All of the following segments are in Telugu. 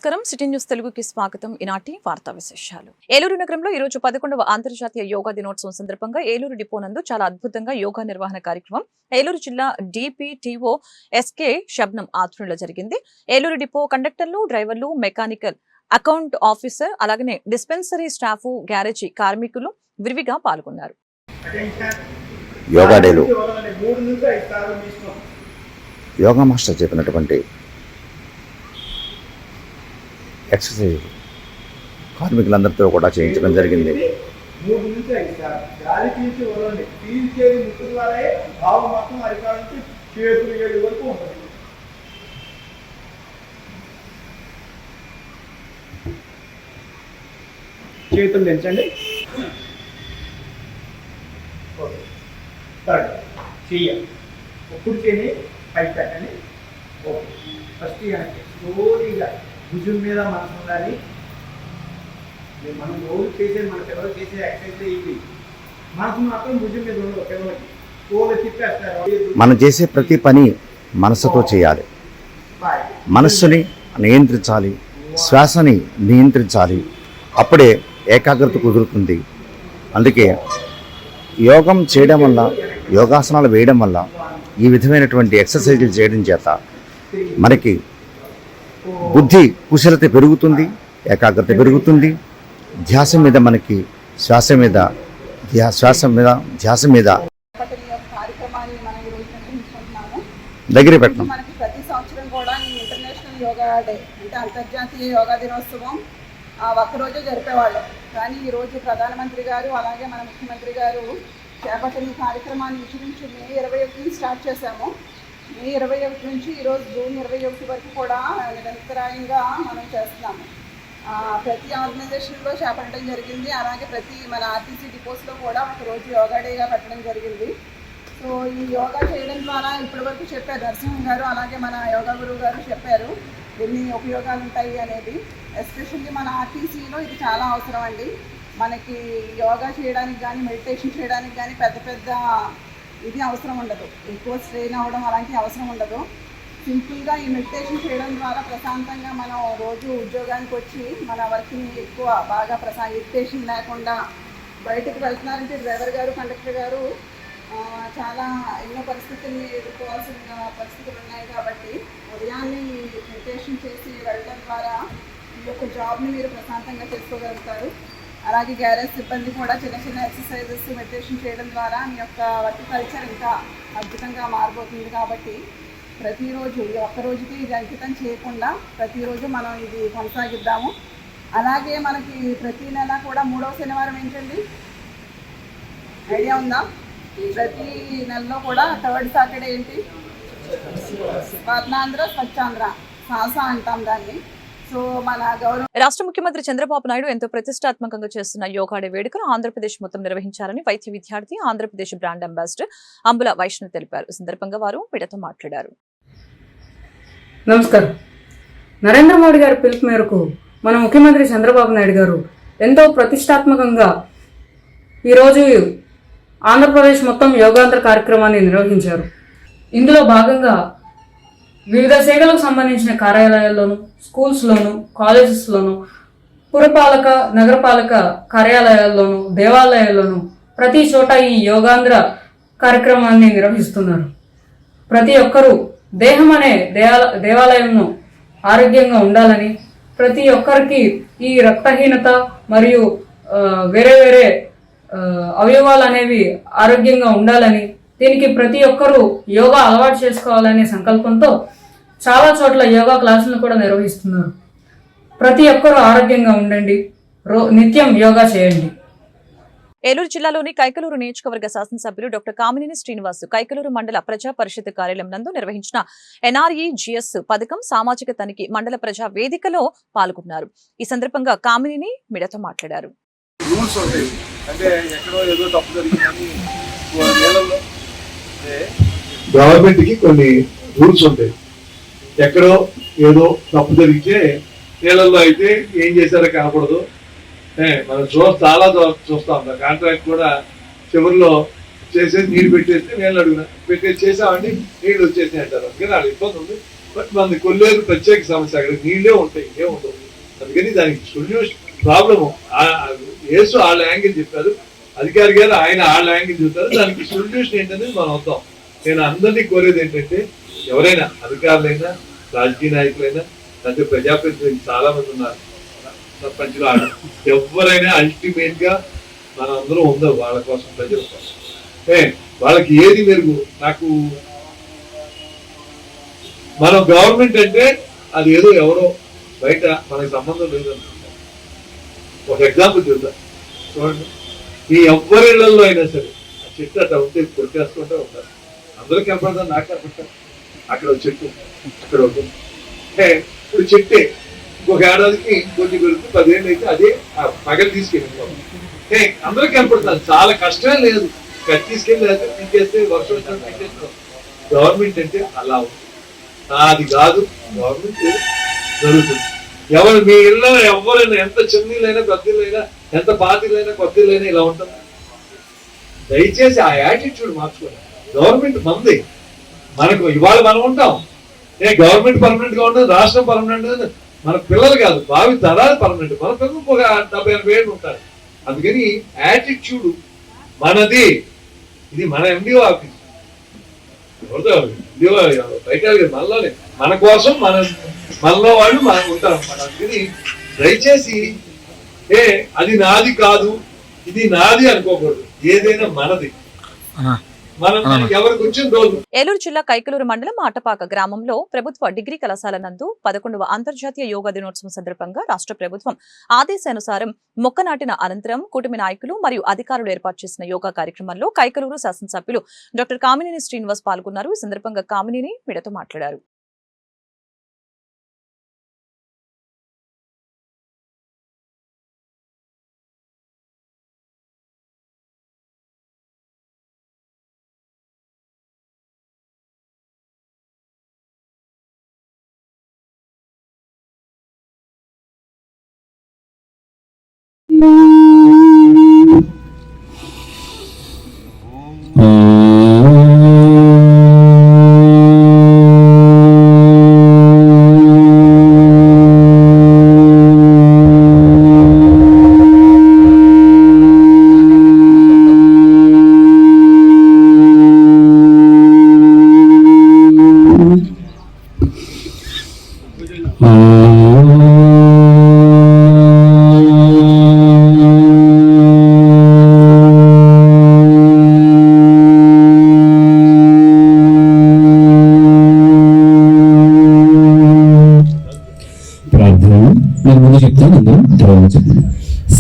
నమస్కారం. సిటీ న్యూస్ తెలుగుకి స్వాగతం. ఈనాటి వార్తా విశేషాలు. ఏలూరు నగరంలో ఈ రోజు 11వ అంతర్జాతీయ యోగా దినోత్సవం సందర్భంగా ఏలూరు డిపో నందు చాలా అద్భుతంగా యోగా నిర్వహణ కార్యక్రమం ఏలూరు జిల్లా డిపిటిఓ ఎస్కే షబ్నం ఆధ్వర్యంలో జరిగింది. ఏలూరు డిపో కండక్టర్లు, డ్రైవర్లు, మెకానికల్, అకౌంట్ ఆఫీసర్, అలాగే డిస్పెన్సరీ స్టాఫ్, గ్యారేజీ కార్మికులు విరివిగా పాల్గొన్నారు. యోగా మాస్టర్ చెప్పినటువంటి ఎక్సర్సైజ్ కార్మికులందరితో కూడా చేయించడం జరిగింది. చేతులు తెంచండి, చెయ్యాలి. ఒప్పుడు చేయని పైకి పెట్టండి. ఓకే, ఫస్ట్ స్లోలీగా భుజం మీద మనసు ఉండాలి. మనం రోజు చేసే మన పిల్లలు చేసే ఎక్సర్సైజ్ ఇవి. మనసు మాత్రం భుజం మీద ఉండదు. పిల్లలకి కోలు తిప్పేస్తారు. మనం చేసే ప్రతి పని మనసుతో చేయాలి. మనస్సుని నియంత్రించాలి, శ్వాసని నియంత్రించాలి. అప్పుడే ఏకాగ్రత కుదురుతుంది. అందుకే యోగం చేయడం వల్ల, యోగాసనాలు వేయడం వల్ల, ఈ విధమైనటువంటి ఎక్సర్సైజులు చేయడం చేత మనకి బుద్ధి కుశలత పెరుగుతుంది, ఏకాగ్రత పెరుగుతుంది. ధ్యాస మీద మనకి ధ్యాస మీద దగ్గర పెట్టడం. మనకి ప్రతి సంవత్సరం కూడా ఈ ఇంటర్నేషనల్ యోగా డే అంటే అంతర్జాతీయ యోగా దినోత్సవం ఒక్కరోజే జరిపేవాళ్ళం. కానీ ఈరోజు ప్రధానమంత్రి గారు అలాగే మన ముఖ్యమంత్రి గారు చేపట్టిన ఈ కార్యక్రమాన్ని ఇంచుమించు మే 21 స్టార్ట్ చేశాము. మే 21 నుంచి ఈరోజు జూన్ 21 వరకు కూడా నిరంతరాయంగా మనం చేస్తున్నాము. ప్రతి ఆర్గనైజేషన్లో చేపట్టడం జరిగింది. అలాగే ప్రతి మన ఆర్టీసీ డిపోస్లో కూడా ఒకరోజు యోగా డేగా పెట్టడం జరిగింది. సో ఈ యోగా చేయడం ద్వారా ఇప్పటివరకు చెప్పారు నరసింహన్ గారు, అలాగే మన యోగా గురువు గారు చెప్పారు ఎన్ని ఉపయోగాలు ఉంటాయి అనేది. ఎస్పెషల్లీ మన ఆర్టీసీలో ఇది చాలా అవసరం అండి. మనకి యోగా చేయడానికి కానీ, మెడిటేషన్ చేయడానికి కానీ పెద్ద ఇది అవసరం ఉండదు. ఎక్కువ స్ట్రెయిన్ అవ్వడం అలాంటి అవసరం ఉండదు. సింపుల్గా ఈ మెడిటేషన్ చేయడం ద్వారా ప్రశాంతంగా మనం రోజు ఉద్యోగానికి వచ్చి మన వర్క్ని ఎక్కువ బాగా ఇరిటేషన్ లేకుండా బయటకు వెళ్తున్నారంటే డ్రైవర్ గారు, కండక్టర్ గారు చాలా ఎన్నో పరిస్థితుల్ని ఎదుర్కోవాల్సిన పరిస్థితులు ఉన్నాయి. కాబట్టి ఉదయాన్నే ఈ మెడిటేషన్ చేసి వెళ్ళడం ద్వారా ఈ యొక్క జాబ్ని మీరు ప్రశాంతంగా చేసుకోగలుగుతారు. అలాగే గ్యారేజ్ సిబ్బంది కూడా చిన్న చిన్న ఎక్సర్సైజెస్ మెడిటేషన్ చేయడం ద్వారా మీ యొక్క వర్క్ కల్చర్ ఇంకా అద్భుతంగా మారిపోతుంది. కాబట్టి ప్రతిరోజు ఈ ఒక్కరోజుకి ఇది అంకితం చేయకుండా ప్రతిరోజు మనం ఇది కొనసాగిద్దాము. అలాగే మనకి ప్రతి నెల కూడా 3వ శనివారం ఏంటండి ఐడియా ఉందా? ప్రతి నెలలో కూడా 3rd సాటర్డే ఏంటి? స్వర్ణాంధ్ర, స్వచ్ఛాంధ్ర, సాసా అంటాం దాన్ని. రాష్ట్ర ముఖ్యమంత్రి చంద్రబాబు నాయుడు ఎంతో ప్రతిష్టాత్మకంగా చేస్తున్న యోగా డే వేడుకను ఆంధ్రప్రదేశ్ మొత్తం నిర్వహించాలని వైద్య విద్యార్థి, ఆంధ్రప్రదేశ్ బ్రాండ్ అంబాసిడర్ అంబుల వైష్ణవ్ తెలిపారు. ఈ సందర్భంగా వారు మీడియాతో మాట్లాడారు. నమస్కారం. నరేంద్ర మోడీ గారి పిలుపు మేరకు మన ముఖ్యమంత్రి చంద్రబాబు నాయుడు గారు ఎంతో ప్రతిష్టాత్మకంగా ఈరోజు ఆంధ్రప్రదేశ్ మొత్తం యోగాంధ్ర కార్యక్రమాన్ని నిర్వహించారు. ఇందులో భాగంగా వివిధ శాఖలకు సంబంధించిన కార్యాలయాల్లోనూ, స్కూల్స్లోనూ, కాలేజెస్లోనూ, పురపాలక, నగరపాలక కార్యాలయాల్లోనూ, దేవాలయాల్లోనూ ప్రతి చోట ఈ యోగాంధ్ర కార్యక్రమాన్ని నిర్వహిస్తున్నారు. ప్రతి ఒక్కరూ దేహం అనే దేవాలయంను ఆరోగ్యంగా ఉండాలని, ప్రతి ఒక్కరికి ఈ రక్తహీనత మరియు వేరే వేరే అవయవాలు అనేవి ఆరోగ్యంగా ఉండాలని, దీనికి ప్రతి ఒక్కరూ యోగా అలవాటు చేసుకోవాలనే సంకల్పంతో చాలా చోట్ల యోగా క్లాసులను కూడా నిర్వహిస్తున్నారు. ప్రతి ఒక్కరూ ఆరోగ్యంగా ఉండండి, నిత్యం యోగా చేయండి. ఏలూరు జిల్లాలోని కైకలూరు నియోజకవర్గ శాసనసభ్యులు డాక్టర్ కామినేని శ్రీనివాస్ కైకలూరు మండల ప్రజా పరిషత్ కార్యాలయం నందు నిర్వహించిన NREGS పథకం సామాజిక తనిఖీ మండల ప్రజా వేదికలో పాల్గొన్నారు. ఈ సందర్భంగా కామినేని మీడియాతో మాట్లాడారు. గవర్నమెంట్ కి కొన్ని రూల్స్ ఉంటాయి. ఎక్కడో ఏదో తప్పు జరిగితే నీళ్ళల్లో అయితే ఏం చేశారో కనపడదు. మనం చాలా చూస్తా ఉంటాం. కాంట్రాక్ట్ కూడా చివరిలో చేసేది నీళ్ళు పెట్టేస్తే నీళ్ళు అడుగునా పెట్టేసి చేసామండి నీళ్ళు వచ్చేసి అంటారు. అందుకని వాళ్ళ ఇబ్బంది ఉంది. బట్ మనది కొల్లేరు ప్రత్యేక సమస్య, అక్కడ నీళ్ళే ఉంటాయి, ఇంకే ఉండవు. అందుకని దానికి సొల్యూషన్ ప్రాబ్లము యేసు వాళ్ళ యాంగిల్ చెప్పారు, అధికారి గారు ఆయన వాళ్ళ యాంగిల్ చెప్తారు, దానికి సొల్యూషన్ ఏంటనేది మనం వద్దాం. నేను అందరినీ కోరేది ఏంటంటే ఎవరైనా అధికారులైనా రాజకీయ నాయకులైనా లేకపోతే ప్రజాప్రతినిధులు చాలా మంది ఉన్నారు, సర్పంచులు ఎవరైనా అల్టిమేట్ గా మనం అందరూ ఉందో వాళ్ళ కోసం, ప్రజల కోసం. వాళ్ళకి ఏది మెరుగు? నాకు మనం గవర్నమెంట్ అంటే అది ఏదో ఎవరో బయట మనకి సంబంధం లేదనుకుంటాం. ఒక ఎగ్జాంపుల్ చూద్దాం, చూడండి. ఈ ఎవ్వరిళ్లలో అయినా సరే ఆ చెట్టు అట్లా ఉంటే కొట్టేసుకుంటూ ఉంటారు. అందరూ కనపడతారు, నాకు కనపడతారు. అక్కడ ఒక చెట్టు, అక్కడ ఒక ఇప్పుడు చెట్టే ఇంకొక ఏడాదికి ఇంకొంచెం పెరుగుతూ 10 ఏళ్ళు అయితే అదే పగలు తీసుకెళ్ళి అందరూ కనపడతారు. చాలా కష్టమే లేదు, కట్టి తీసుకెళ్ళి తీసేస్తే వర్షం వచ్చినట్టు తీసేస్తాం. గవర్నమెంట్ అంటే అలా ఉంది. అది కాదు, గవర్నమెంట్ జరుగుతుంది. ఎవరు మీ ఇళ్ళలో ఎవరైనా ఎంత చిన్నీళ్ళైనా పెద్దలైనా ఎంత పాతిలైనా కొద్దిలైనా ఇలా ఉంటుంది. దయచేసి ఆ యాటిట్యూడ్ మార్చుకోండి. గవర్నమెంట్ మంది, మనకు ఇవాళ మనం ఉంటాం. గవర్నమెంట్ పర్మనెంట్ గా ఉంటుంది, రాష్ట్రం పర్మనెంట్, మన పిల్లలు కాదు భావి తరాలు పర్మనెంట్. మన పిల్లలు ఒక 70-80 ఏళ్ళు ఉంటారు. అందుకని యాటిట్యూడ్ మనది. ఇది మన ఎండిఓ ఆఫీస్, బయట మనలోనే, మన కోసం మనలో వాళ్ళు మనకు ఉంటారు అన్నమాట. అందుకని దయచేసి అది నాది కాదు, ఇది నాది అనుకోకూడదు. ఏదైనా మనది, మనం ఎవరికి వచ్చిన రోజు. ఏలూరు జిల్లా కైకలూరు మండలం ఆటపాక గ్రామంలో ప్రభుత్వ డిగ్రీ కళాశాల నందు 11వ అంతర్జాతీయ యోగా దినోత్సవం సందర్భంగా రాష్ట్ర ప్రభుత్వం ఆదేశానుసారం మొక్క నాటిన అనంతరం కూటమి నాయకులు మరియు అధికారులు ఏర్పాటు చేసిన యోగా కార్యక్రమంలో కైకలూరు శాసనసభ్యులు డాక్టర్ కామినేని శ్రీనివాస్ పాల్గొన్నారు. ఈ సందర్భంగా కామినేని మీడియాతో మాట్లాడారు.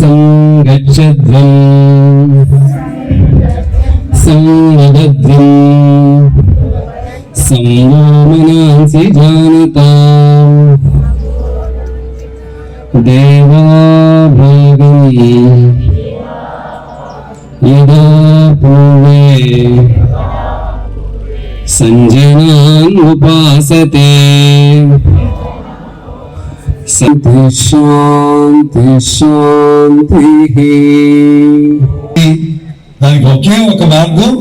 సంగచ్చద్వం సంవదద్వం సంవామనాంసి జానతాం దేవాభాగం యదా పూర్వే సంజనాన్ ఉపాసతే శాంతి శాంతి శాంతి. దానికి ఒకే ఒక మార్గం,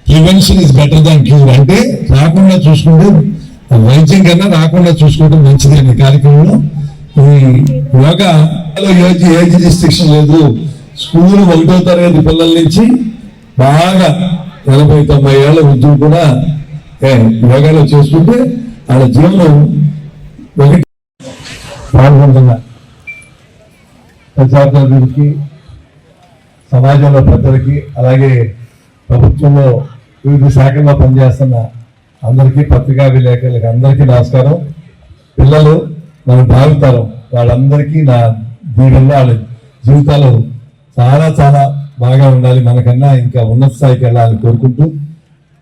prevention is better than cure. అంటే రాకుండా చూసుకుంటే, వైద్యం కన్నా రాకుండా చూసుకోవడం మంచిది అనే కార్యక్రమంలో ఈ యోగా ఏజ్ రిస్ట్రిక్షన్ లేదు. స్కూల్ 1వ తరగతి పిల్లల నుంచి బాగా 80-90 ఏళ్ల వృద్ధులు కూడా యోగాలో చేసుకుంటే వాళ్ళ జీవనం ఒకటి పాల్గొంటున్నారు. ప్రజాప్రతినిధులకి, సమాజంలో పెద్దలకి, అలాగే ప్రభుత్వంలో వివిధ శాఖల్లో పనిచేస్తున్న అందరికీ, పత్రికా విలేకరులకి అందరికీ నమస్కారం. పిల్లలు మన భావితరం, వాళ్ళందరికీ నా దీవెనలో వాళ్ళ జీవితాలు చాలా చాలా బాగా ఉండాలి, మనకన్నా ఇంకా ఉన్నత స్థాయికి వెళ్ళాలని కోరుకుంటూ,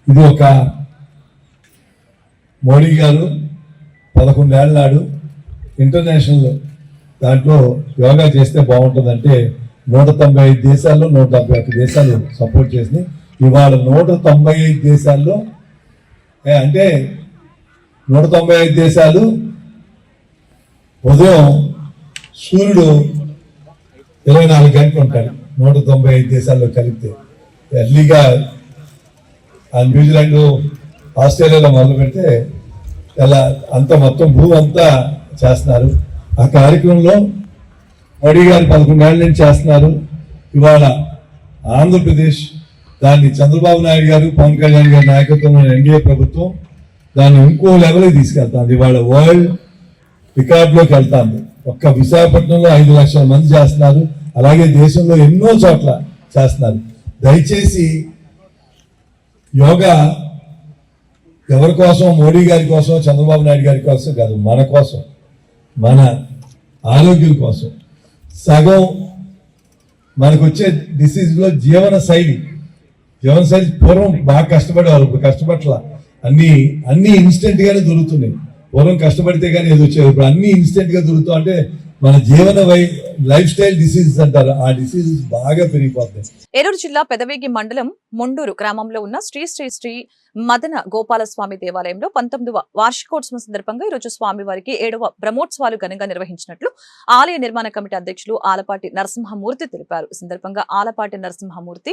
ఇది ఒక మోడీ గారు 11 ఏళ్ళ నాడు ఇంటర్నేషనల్ దాంట్లో యోగా చేస్తే బాగుంటుందంటే 195 దేశాల్లో 171 దేశాలు సపోర్ట్ చేసి, ఇవాళ 195 దేశాల్లో అంటే 195 దేశాలు ఉదయం సూర్యుడు 24 గంటలు ఉంటాడు 195 దేశాల్లో కలిపితే. ఎర్లీగా న్యూజిలాండ్, ఆస్ట్రేలియాలో మొదలు పెడితే ఎలా అంత మొత్తం భూమి అంతా చేస్తున్నారు. ఆ కార్యక్రమంలో మోడీ గారు 11 ఏళ్ళ నుంచి చేస్తున్నారు. ఇవాళ ఆంధ్రప్రదేశ్ దాన్ని చంద్రబాబు నాయుడు గారు, పవన్ కళ్యాణ్ గారి నాయకత్వంలో ఎన్డీఏ ప్రభుత్వం దాన్ని ఇంకో లెవెల్కి తీసుకెళ్తాంది. ఇవాళ వరల్డ్ రికార్డులోకి వెళ్తాంది. ఒక్క విశాఖపట్నంలో 5 లక్షల మంది చేస్తున్నారు. అలాగే దేశంలో ఎన్నో చోట్ల చేస్తున్నారు. దయచేసి యోగా ఎవరి కోసం, మోడీ గారి కోసం, చంద్రబాబు నాయుడు గారి కోసం కాదు, మన కోసం, మన ఆరోగ్యం కోసం. సగం మనకు వచ్చే డిసీజ్లో జీవన శైలి పూర్వం బాగా కష్టపడేవారు, ఇప్పుడు కష్టపడలా. అన్ని ఇన్స్టెంట్ గానే దొరుకుతున్నాయి. పూర్వం కష్టపడితే కానీ ఏదో వచ్చేది, ఇప్పుడు అన్ని ఇన్స్టెంట్ గా దొరుకుతాం. అంటే మన జీవన లైఫ్ స్టైల్ డిసీజెస్ అంటారు, ఆ డిసీజెస్ బాగా పెరిగిపోతాయి. ఏలూరు జిల్లా పెదవేగి మండలం ముండూరు గ్రామంలో ఉన్న శ్రీ శ్రీ శ్రీ మదన గోపాలస్వామి దేవాలయంలో 19వ వార్షికోత్సవం సందర్భంగా ఈరోజు స్వామివారికి 7వ బ్రహ్మోత్సవాలు ఘనంగా నిర్వహించినట్లు ఆలయ నిర్మాణ కమిటీ అధ్యక్షులు ఆలపాటి నరసింహమూర్తి తెలిపారు. ఈ సందర్భంగా ఆలపాటి నరసింహమూర్తి,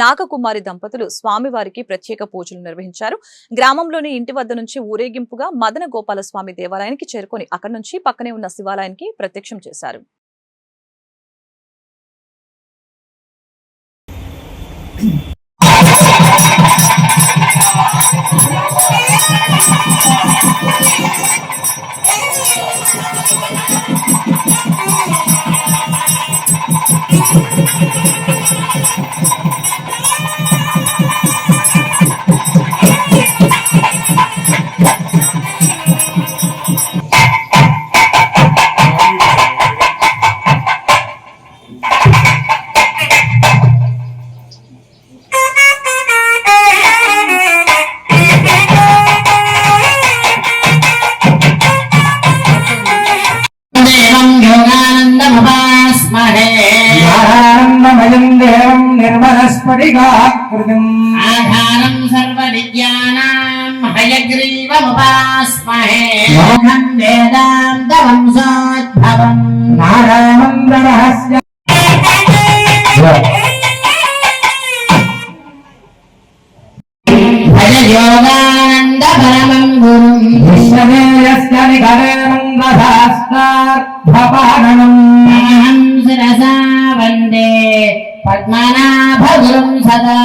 నాగకుమారి దంపతులు స్వామివారికి ప్రత్యేక పూజలు నిర్వహించారు. గ్రామంలోని ఇంటి వద్ద నుంచి ఊరేగింపుగా మదన గోపాలస్వామి దేవాలయానికి చేరుకొని అక్కడి నుంచి పక్కనే ఉన్న శివాలయానికి ప్రత్యక్షం చేశారు. आधारं सर्वविद्यानां हयग्रीवमुपास्महे मोहं वेदान्तवंशोद्भवम् नारायणं भज योगानन्दपरमं गुरुं विश्वदेयस्य निकरेणं अहं शिरसा वन्दे पद्मनाभगुरुं सदा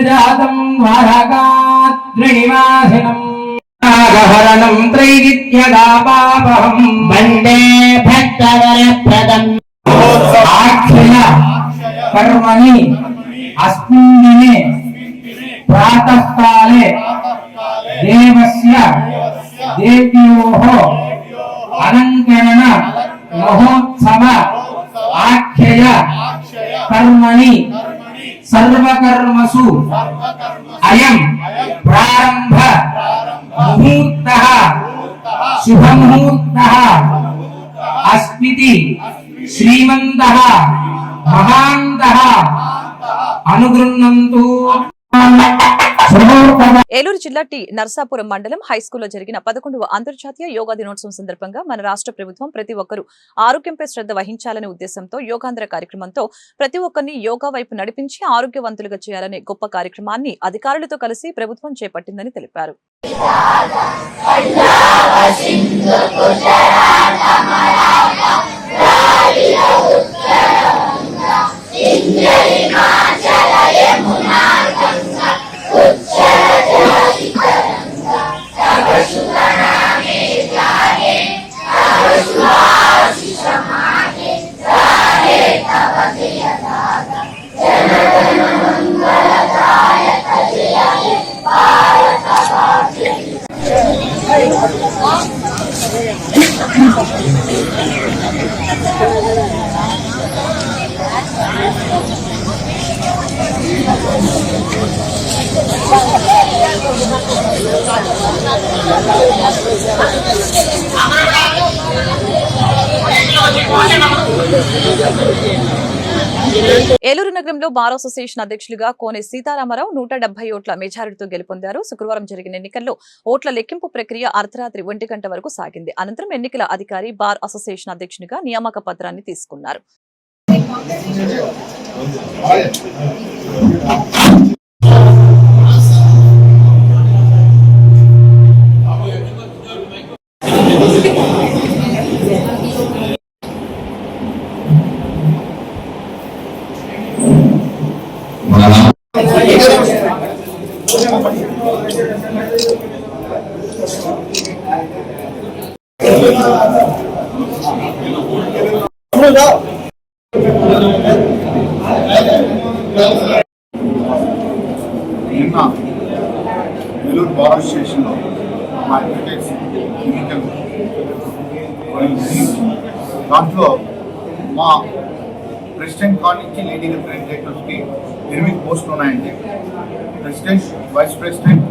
जातं वारकाद्रिनिवासिनम् नागहरणं त्रैविद्यदापापहं वन्दे भक्तवरप्रदम् आख्य कर्मणि अस्मिन् दिने प्रातःकाले देवस्य देव्योः अलङ्करण महोत्सव आख्यय कर्मणि सर्वकर्मसु अयं प्रारंभ मुहूर्तः शुभमुहूर्तः अस्मिति श्रीमन्तः महान्तः अनुगृह्णन्तु। ఏలూరు జిల్లా టి నర్సాపురం మండలం హైస్కూల్లో జరిగిన 11వ అంతర్జాతీయ యోగా దినోత్సవం సందర్భంగా మన రాష్ట్ర ప్రభుత్వం ప్రతి ఒక్కరూ ఆరోగ్యంపై శ్రద్ధ వహించాలనే ఉద్దేశంతో యోగాంధ్ర కార్యక్రమంతో ప్రతి ఒక్కరిని యోగా వైపు నడిపించి ఆరోగ్యవంతులుగా చేయాలనే గొప్ప కార్యక్రమాన్ని అధికారులతో కలిసి ప్రభుత్వం చేపట్టిందని తెలిపారు. ఏలూరు నగరంలో బార్ అసోసియేషన్ అధ్యక్షులుగా కోనె సీతారామరావు 170 ఓట్ల మెజారిటీతో గెలుపొందారు. శుక్రవారం జరిగిన ఎన్నికల్లో ఓట్ల లెక్కింపు ప్రక్రియ అర్ధరాత్రి 1 గంట వరకు సాగింది. అనంతరం ఎన్నికల అధికారి బార్ అసోసియేషన్ అధ్యక్షునిగా నియామక పత్రాన్ని తీసుకున్నారు. నిన్న నెల్లూరు బార్ అసోసియేషన్లో మా అడ్వకేట్స్ ఎన్నికలు దాంట్లో మా ప్రెసిడెంట్ కాల్ నుంచి లేడీ రిప్రజెంటేటివ్స్కి 8 పోస్టులు ఉన్నాయండి. President, vice president,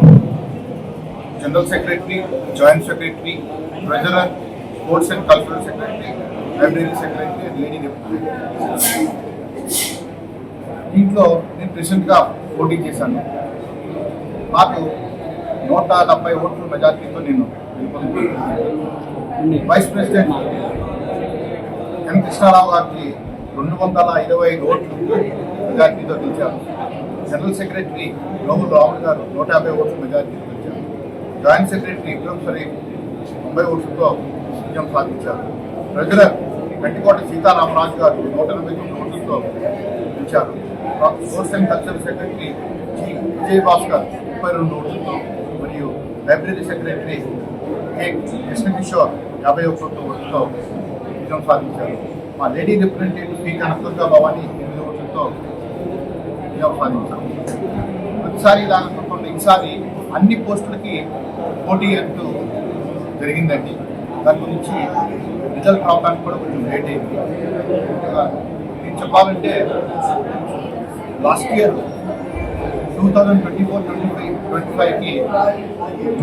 general secretary, joint secretary, treasurer, sports and cultural secretary, library secretary and lady representative. దీంట్లో నేను ప్రెసిడెంట్గా పోటీ చేశాను. నాకు 170 ఓట్ల మెజార్టీతో నేను గెలుపొందాను. వైస్ ప్రెసిడెంట్ ఎన్ కృష్ణారావు గారికి 225 ఓట్లు మెజార్టీతో గెలిచారు. జనరల్ సెక్రటరీ నోముల రాములు గారు 150 ఓట్ల మెజార్టీతో గెలిచారు. జాయింట్ సెక్రటరీ ఇబ్రహం షరీఫ్ 90 ఓట్లతో విజయం సాధించారు. ట్రెజరర్ గంటికోట సీతారామరాజు గారు 189 ఓట్లతో గెలిచారు. Sports and cultural secretary G Vijayabhaskar 32 ఓట్లతో మరియు లైబ్రరీ సెక్రటరీ కె కృష్ణకిషోర్ 51 ఓట్లతో విజయం సాధించారు. మా lady representative P Kanakadurga Bhavani 8 ఓట్లతో విజయం సాధించారు. ప్రతిసారి ఇలా కాకుండా ఈసారి అన్ని పోస్టులకి పోటీ అంటూ జరిగిందండి. దాని గురించి రిజల్ట్ రావడానికి కూడా కొంచెం లేట్ అయింది. నేను చెప్పాలంటే లాస్ట్ ఇయర్ 2024-25కి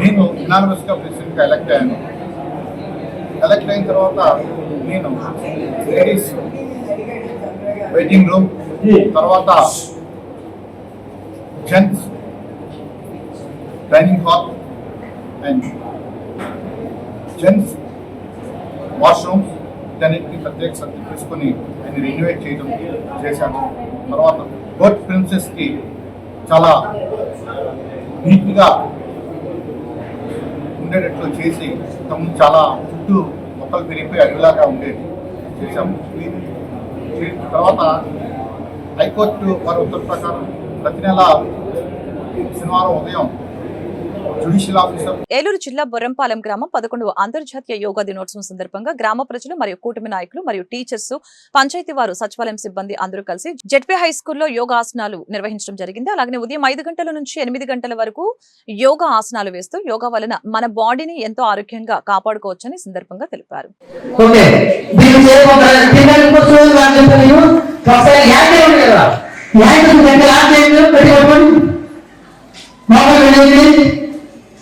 నేను యునానిమస్గా ప్రెసిడెంట్గా ఎలక్ట్ అయ్యాను. ఎలక్ట్ అయిన తర్వాత నేను లేడీస్ వెయిటింగ్ రూమ్, తర్వాత gents dining hall and gents washrooms వీటన్నిటికీ ప్రత్యేక శ్రద్ధ తీసుకొని ఆయన రెన్యువేట్ చేశాను. తర్వాత కోర్ట్ ప్రిన్సెస్కి చాలా నీట్గా ఉండేటట్లు చేసి తమ చాలా చుట్టూ మొక్కలు పెరిగిపోయి అడిలాగా ఉండేది చేశాము. తర్వాత హైకోర్టు వారి ఉత్తర్వు ప్రకారం ప్రతి నెల శనివారం ఉదయం జ్యుడిషియల్ ఆఫీసర్. ఏలూరు జిల్లా బొర్రంపాలెం గ్రామం 11వ అంతర్జాతీయ యోగా దినోత్సవం సందర్భంగా గ్రామ ప్రజలు మరియు కూటమి నాయకులు మరియు టీచర్స్, పంచాయతీ వారు, సచివాలయం సిబ్బంది అందరూ కలిసి జెడ్పీ హై స్కూల్లో యోగా ఆసనాలు నిర్వహించడం జరిగింది. అలాగే ఉదయం 5 గంటల నుంచి 8 గంటల వరకు యోగా ఆసనాలు వేస్తూ యోగా వలన మన బాడీని ఎంతో ఆరోగ్యంగా కాపాడుకోవచ్చని సందర్భంగా తెలిపారు.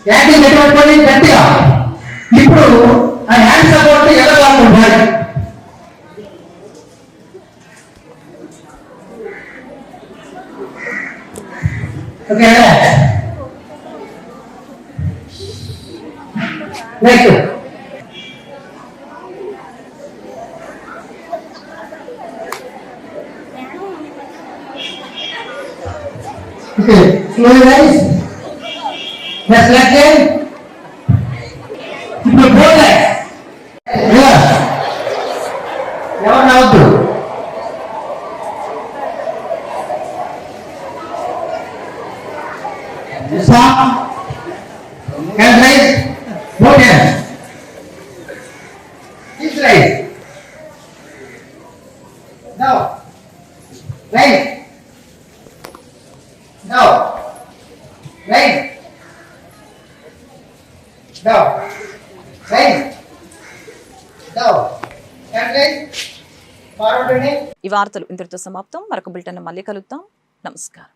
గట్టిగా ఇప్పుడు ఆ హ్యాండ్ సపోర్ట్ ఎలా వాడుకుంటారు? Okay, next okay, slow guys. Let's let them. ఇప్పుడు పోలే. ఎవరు నవ్వద్దు. Stop. Hands raise. Both hands. Each raise. Now. Right. Now. Right. Down, right, down, and right, forward. ఈ వార్తలు ఇంతటితో సమాప్తం. మరొక బులెటిన్ మళ్ళీ కలుద్దాం. నమస్కారం.